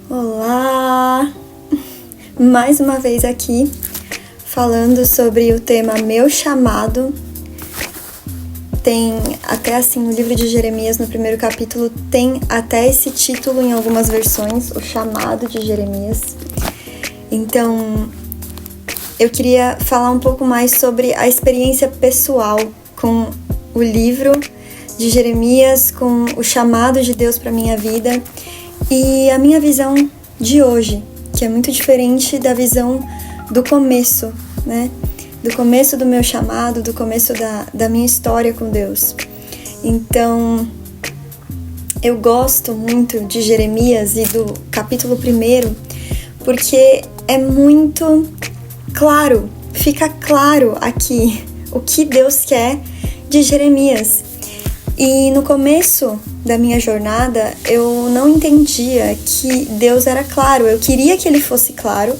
Olá! Mais uma vez aqui, falando sobre o tema Meu Chamado. Tem até assim, no livro de Jeremias, no primeiro capítulo, tem até esse título em algumas versões, O Chamado de Jeremias. Então, eu queria falar um pouco mais sobre a experiência pessoal com o livro de Jeremias, com o chamado de Deus para minha vida e a minha visão de hoje, que é muito diferente da visão do começo, né? Do começo do meu chamado, do começo da minha história com Deus. Então, eu gosto muito de Jeremias e do capítulo 1, porque é muito claro, fica claro aqui o que Deus quer de Jeremias. E no começo da minha jornada, eu não entendia que Deus era claro. Eu queria que Ele fosse claro,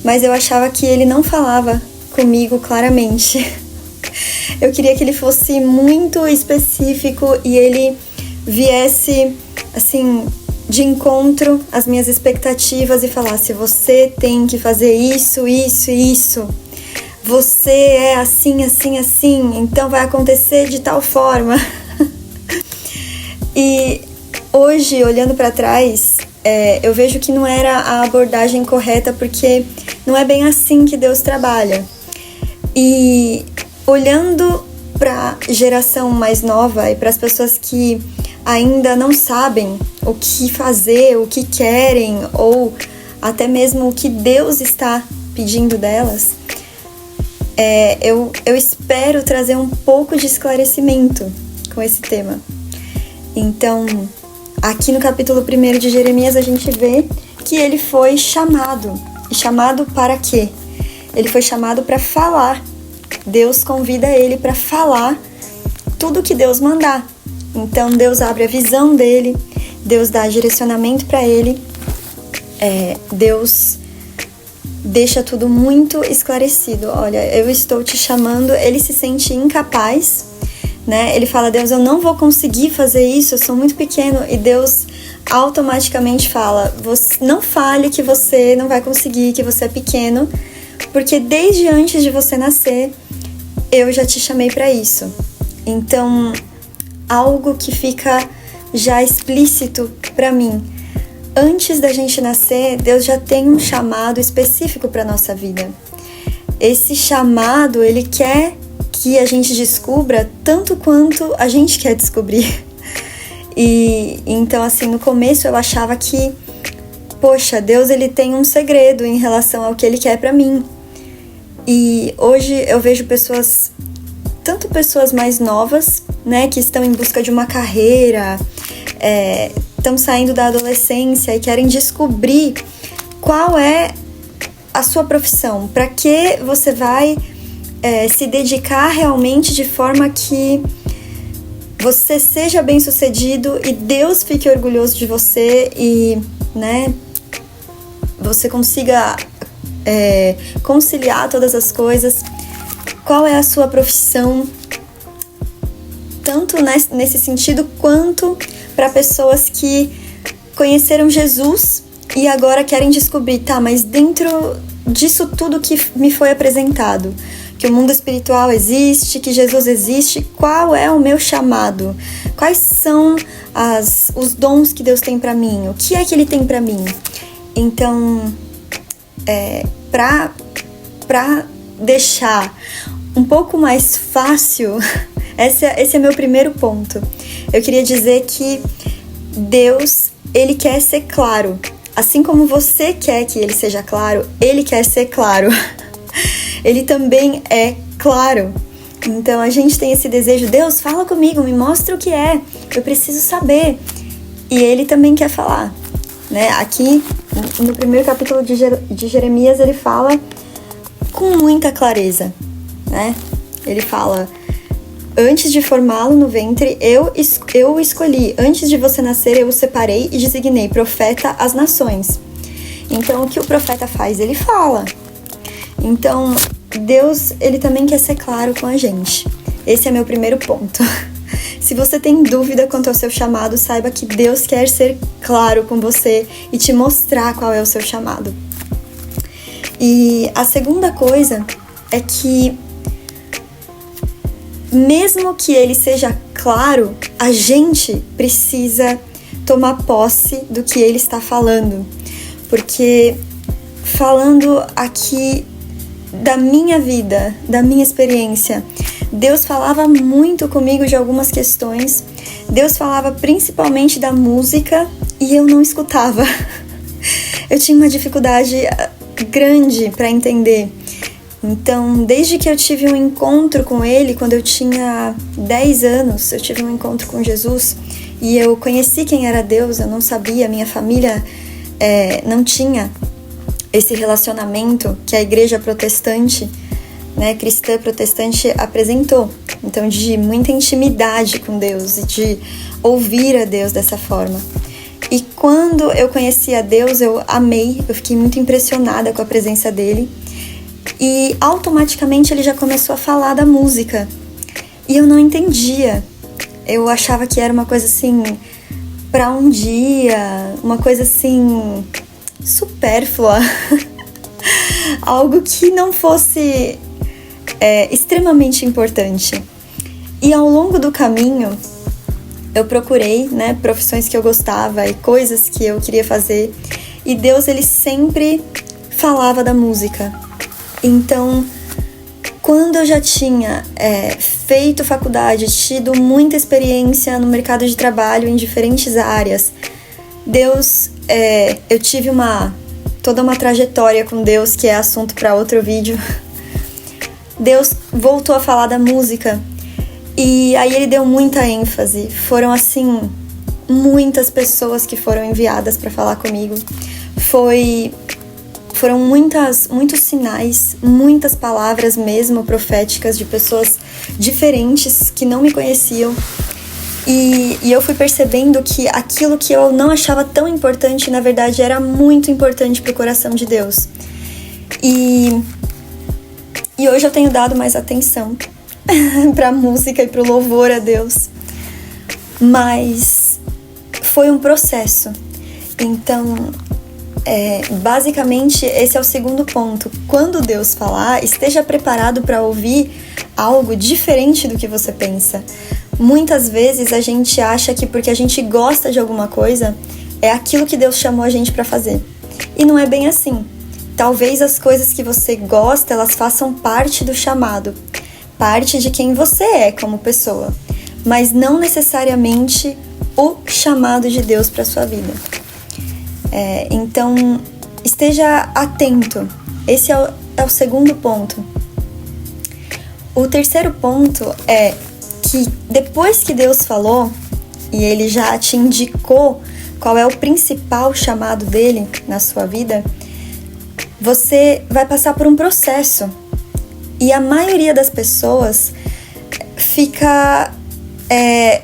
mas eu achava que Ele não falava comigo claramente. Eu queria que Ele fosse muito específico e Ele viesse, assim, de encontro às minhas expectativas e falasse: você tem que fazer isso, isso e isso. Você é assim, assim, assim, então vai acontecer de tal forma. E hoje, olhando para trás, eu vejo que não era a abordagem correta, porque não é bem assim que Deus trabalha. E olhando para a geração mais nova e para as pessoas que ainda não sabem o que fazer, o que querem, ou até mesmo o que Deus está pedindo delas, eu espero trazer um pouco de esclarecimento com esse tema. Então, aqui no capítulo 1 de Jeremias, a gente vê que ele foi chamado. E chamado para quê? Ele foi chamado para falar. Deus convida ele para falar tudo que Deus mandar. Então, Deus abre a visão dele, Deus dá direcionamento para ele, Deus deixa tudo muito esclarecido. Olha, eu estou te chamando. Ele se sente incapaz, né? Ele fala: Deus, eu não vou conseguir fazer isso, eu sou muito pequeno. E Deus automaticamente fala: não fale que você não vai conseguir, que você é pequeno, porque desde antes de você nascer, eu já te chamei para isso. Então, algo que fica já explícito para mim: antes da gente nascer, Deus já tem um chamado específico para nossa vida. Esse chamado, Ele quer que a gente descubra tanto quanto a gente quer descobrir. E então, assim, no começo eu achava que, poxa, Deus, Ele tem um segredo em relação ao que Ele quer pra mim. E hoje eu vejo pessoas, tanto pessoas mais novas, né, que estão em busca de uma carreira, estão saindo da adolescência e querem descobrir qual é a sua profissão, para que você vai se dedicar realmente de forma que você seja bem-sucedido e Deus fique orgulhoso de você e, né, você consiga conciliar todas as coisas. Qual é a sua profissão, tanto nesse sentido quanto para pessoas que conheceram Jesus e agora querem descobrir, tá, mas dentro disso tudo que me foi apresentado, que o mundo espiritual existe, que Jesus existe, qual é o meu chamado? Quais são os dons que Deus tem para mim? O que é que Ele tem para mim? Então, para deixar um pouco mais fácil, esse é meu primeiro ponto. Eu queria dizer que Deus, Ele quer ser claro. Assim como você quer que Ele seja claro, Ele quer ser claro. Ele também é claro. Então a gente tem esse desejo: Deus, fala comigo, me mostra o que é, eu preciso saber. E Ele também quer falar, né? Aqui no primeiro capítulo de Jeremias, ele fala com muita clareza, né? Ele fala: antes de formá-lo no ventre, eu o escolhi. Antes de você nascer, eu o separei e designei profeta às nações. Então, o que o profeta faz? Ele fala. Então, Deus, Ele também quer ser claro com a gente. Esse é meu primeiro ponto. Se você tem dúvida quanto ao seu chamado, saiba que Deus quer ser claro com você e te mostrar qual é o seu chamado. E a segunda coisa é que, mesmo que ele seja claro, a gente precisa tomar posse do que ele está falando. Porque, falando aqui da minha vida, da minha experiência, Deus falava muito comigo de algumas questões. Deus falava principalmente da música e eu não escutava. Eu tinha uma dificuldade grande para entender. Então, desde que eu tive um encontro com ele, quando eu tinha 10 anos, eu tive um encontro com Jesus e eu conheci quem era Deus. Eu não sabia, minha família não tinha esse relacionamento que a igreja protestante, né, cristã protestante apresentou. Então, de muita intimidade com Deus e de ouvir a Deus dessa forma. E quando eu conheci a Deus, eu amei, eu fiquei muito impressionada com a presença dele. E automaticamente ele já começou a falar da música. E eu não entendia. Eu achava que era uma coisa assim, pra um dia, uma coisa assim, supérflua. Algo que não fosse extremamente importante. E ao longo do caminho, eu procurei, né, profissões que eu gostava e coisas que eu queria fazer. E Deus, ele sempre falava da música. Então, quando eu já tinha feito faculdade, tido muita experiência no mercado de trabalho em diferentes áreas, Deus, eu tive toda uma trajetória com Deus, que é assunto para outro vídeo. Deus voltou a falar da música e aí ele deu muita ênfase. Foram assim, muitas pessoas que foram enviadas para falar comigo. Foram muitos sinais, muitas palavras mesmo proféticas de pessoas diferentes que não me conheciam. E eu fui percebendo que aquilo que eu não achava tão importante, na verdade, era muito importante para o coração de Deus. E hoje eu tenho dado mais atenção para a música e para o louvor a Deus. Mas foi um processo. Então, basicamente, esse é o segundo ponto. Quando Deus falar, esteja preparado para ouvir algo diferente do que você pensa. Muitas vezes a gente acha que porque a gente gosta de alguma coisa, é aquilo que Deus chamou a gente para fazer. E não é bem assim. Talvez as coisas que você gosta, elas façam parte do chamado, parte de quem você é como pessoa, mas não necessariamente o chamado de Deus para sua vida. Então, esteja atento. Esse é o segundo ponto. O terceiro ponto é que depois que Deus falou, e ele já te indicou qual é o principal chamado dele na sua vida, você vai passar por um processo. E a maioria das pessoas fica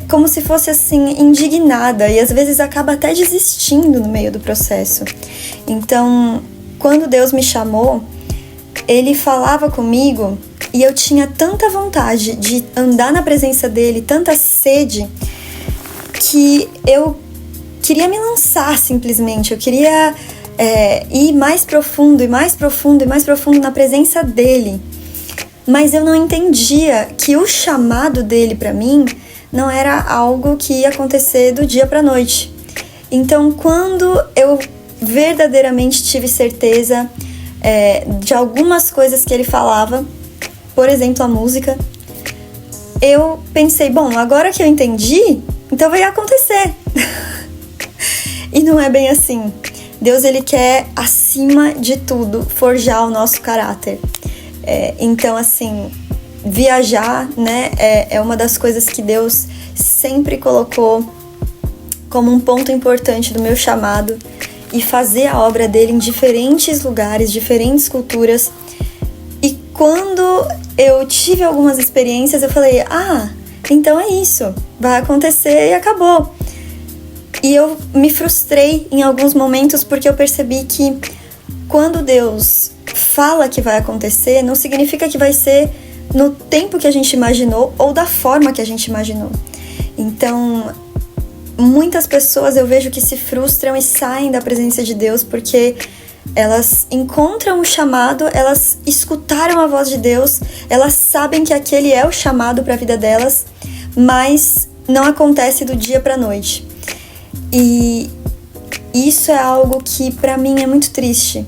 como se fosse assim, indignada, e às vezes acaba até desistindo no meio do processo. Então, quando Deus me chamou, ele falava comigo e eu tinha tanta vontade de andar na presença dele, tanta sede, que eu queria me lançar simplesmente. Eu queria ir mais profundo e mais profundo e mais profundo na presença dele. Mas eu não entendia que o chamado dele para mim não era algo que ia acontecer do dia para a noite. Então, quando eu verdadeiramente tive certeza de algumas coisas que ele falava, por exemplo, a música, eu pensei, bom, agora que eu entendi, então vai acontecer. E não é bem assim. Deus, ele quer, acima de tudo, forjar o nosso caráter. Então, assim, viajar, né, é uma das coisas que Deus sempre colocou como um ponto importante do meu chamado, e fazer a obra dele em diferentes lugares, diferentes culturas. E quando eu tive algumas experiências, eu falei, então é isso, vai acontecer e acabou. E eu me frustrei em alguns momentos, porque eu percebi que quando Deus fala que vai acontecer, não significa que vai ser no tempo que a gente imaginou ou da forma que a gente imaginou. Então, muitas pessoas eu vejo que se frustram e saem da presença de Deus porque elas encontram o chamado, elas escutaram a voz de Deus, elas sabem que aquele é o chamado para a vida delas, mas não acontece do dia para a noite. E isso é algo que para mim é muito triste,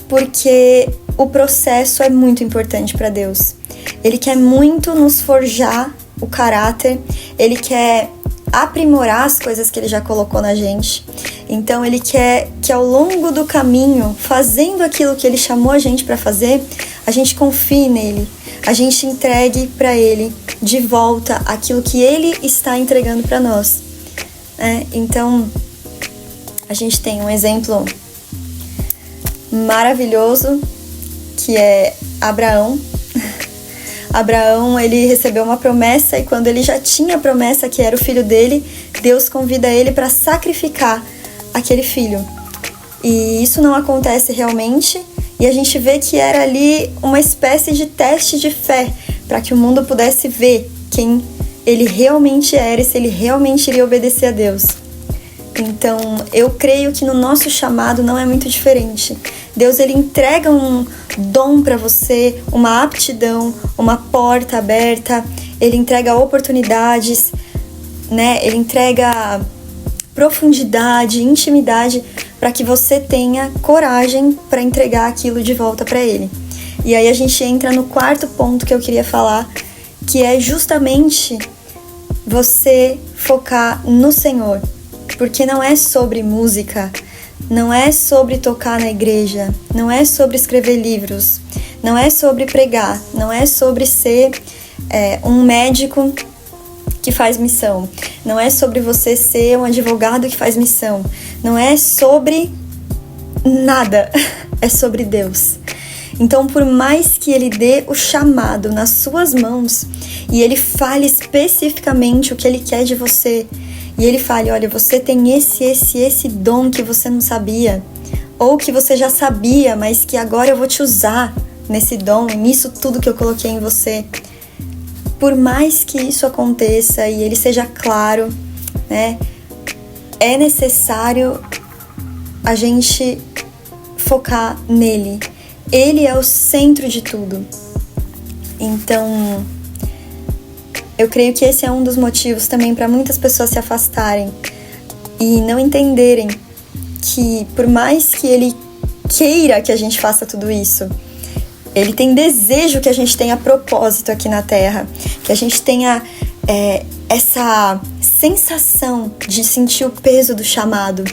porque o processo é muito importante para Deus. Ele quer muito nos forjar o caráter, Ele quer aprimorar as coisas que Ele já colocou na gente. Então Ele quer que ao longo do caminho, fazendo aquilo que Ele chamou a gente para fazer, a gente confie nele, a gente entregue para Ele de volta aquilo que Ele está entregando para nós. Então, a gente tem um exemplo maravilhoso, que é Abraão. Abraão, ele recebeu uma promessa e quando ele já tinha a promessa que era o filho dele, Deus convida ele para sacrificar aquele filho. E isso não acontece realmente, e a gente vê que era ali uma espécie de teste de fé, para que o mundo pudesse ver quem ele realmente era e se ele realmente iria obedecer a Deus. Então, eu creio que no nosso chamado não é muito diferente. Deus, ele entrega um dom para você, uma aptidão, uma porta aberta, ele entrega oportunidades, né? Ele entrega profundidade, intimidade, para que você tenha coragem para entregar aquilo de volta para ele. E aí a gente entra no quarto ponto que eu queria falar, que é justamente você focar no Senhor. Porque não é sobre música, não é sobre tocar na igreja, não é sobre escrever livros, não é sobre pregar, não é sobre ser um médico que faz missão, não é sobre você ser um advogado que faz missão, não é sobre nada, é sobre Deus. Então, por mais que Ele dê o chamado nas suas mãos e Ele fale especificamente o que Ele quer de você, e Ele fale, olha, você tem esse dom que você não sabia, ou que você já sabia, mas que agora eu vou te usar nesse dom e nisso tudo que eu coloquei em você. Por mais que isso aconteça e Ele seja claro, né, é necessário a gente focar nele. Ele é o centro de tudo. Então, eu creio que esse é um dos motivos também para muitas pessoas se afastarem e não entenderem que, por mais que Ele queira que a gente faça tudo isso, Ele tem desejo que a gente tenha propósito aqui na Terra, que a gente tenha essa sensação de sentir o peso do chamado.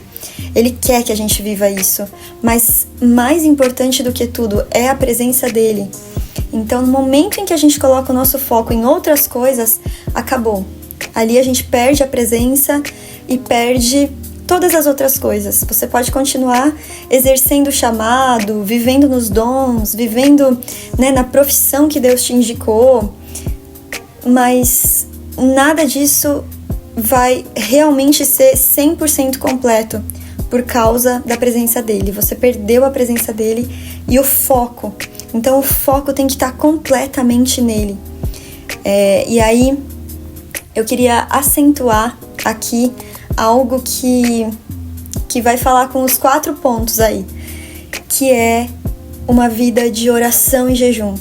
Ele quer que a gente viva isso, mas mais importante do que tudo é a presença dele. Então, no momento em que a gente coloca o nosso foco em outras coisas, acabou. Ali a gente perde a presença e perde todas as outras coisas. Você pode continuar exercendo o chamado, vivendo nos dons, vivendo, né, na profissão que Deus te indicou, mas nada disso vai realmente ser 100% completo por causa da presença dele. Você perdeu a presença dele e o foco. Então o foco tem que estar completamente nele. E aí eu queria acentuar aqui algo que vai falar com os 4 pontos aí, que é uma vida de oração e jejum.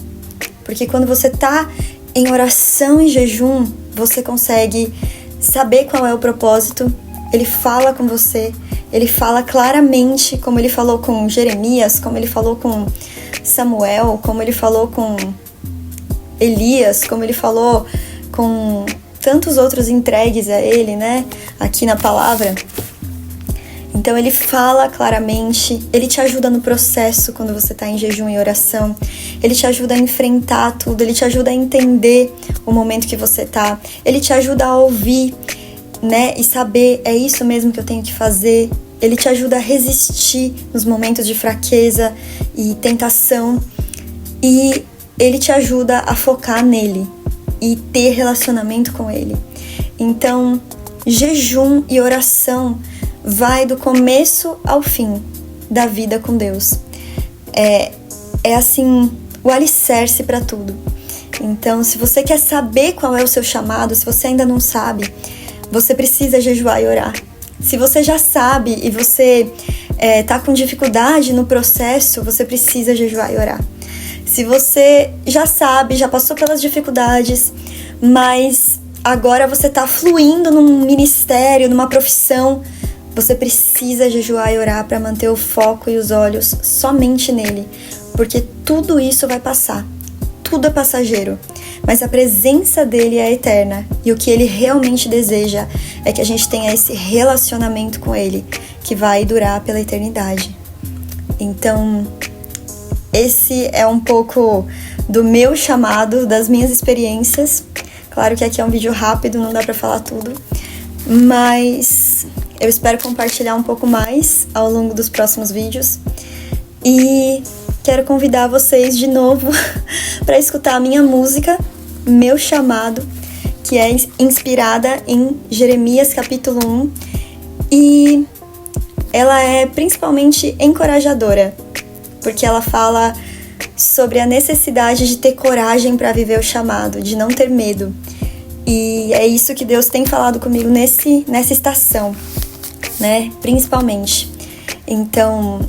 Porque quando você está em oração e jejum, você consegue saber qual é o propósito, ele fala com você, ele fala claramente, como ele falou com Jeremias, como ele falou com Samuel, como ele falou com Elias, como ele falou com tantos outros entregues a ele, né, aqui na palavra. Então ele fala claramente, ele te ajuda no processo quando você está em jejum e oração, ele te ajuda a enfrentar tudo, ele te ajuda a entender o momento que você está, ele te ajuda a ouvir, né, e saber, é isso mesmo que eu tenho que fazer. Ele te ajuda a resistir nos momentos de fraqueza e tentação, e ele te ajuda a focar nele e ter relacionamento com ele. Então, jejum e oração vai do começo ao fim da vida com Deus. É assim, o alicerce para tudo. Então, se você quer saber qual é o seu chamado, se você ainda não sabe, você precisa jejuar e orar. Se você já sabe e você tá com dificuldade no processo, você precisa jejuar e orar. Se você já sabe, já passou pelas dificuldades, mas agora você tá fluindo num ministério, numa profissão, você precisa jejuar e orar para manter o foco e os olhos somente nele, porque tudo isso vai passar. Tudo é passageiro, mas a presença dele é eterna e o que ele realmente deseja é que a gente tenha esse relacionamento com ele que vai durar pela eternidade. Então, esse é um pouco do meu chamado, das minhas experiências. Claro que aqui é um vídeo rápido, não dá pra falar tudo, mas eu espero compartilhar um pouco mais ao longo dos próximos vídeos e quero convidar vocês de novo para escutar a minha música, Meu Chamado, que é inspirada em Jeremias capítulo 1 e ela é principalmente encorajadora, porque ela fala sobre a necessidade de ter coragem para viver o chamado, de não ter medo. E é isso que Deus tem falado comigo nessa estação, né? Principalmente. Então,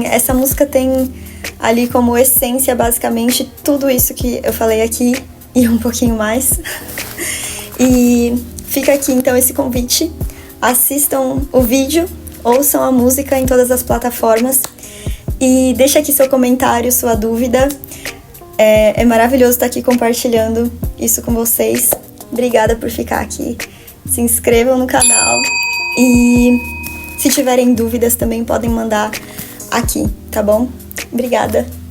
essa música tem ali como essência, basicamente, tudo isso que eu falei aqui e um pouquinho mais. E fica aqui, então, esse convite. Assistam o vídeo, ouçam a música em todas as plataformas e deixa aqui seu comentário, sua dúvida. É maravilhoso estar aqui compartilhando isso com vocês. Obrigada por ficar aqui. Se inscrevam no canal e se tiverem dúvidas também podem mandar aqui, tá bom? Obrigada!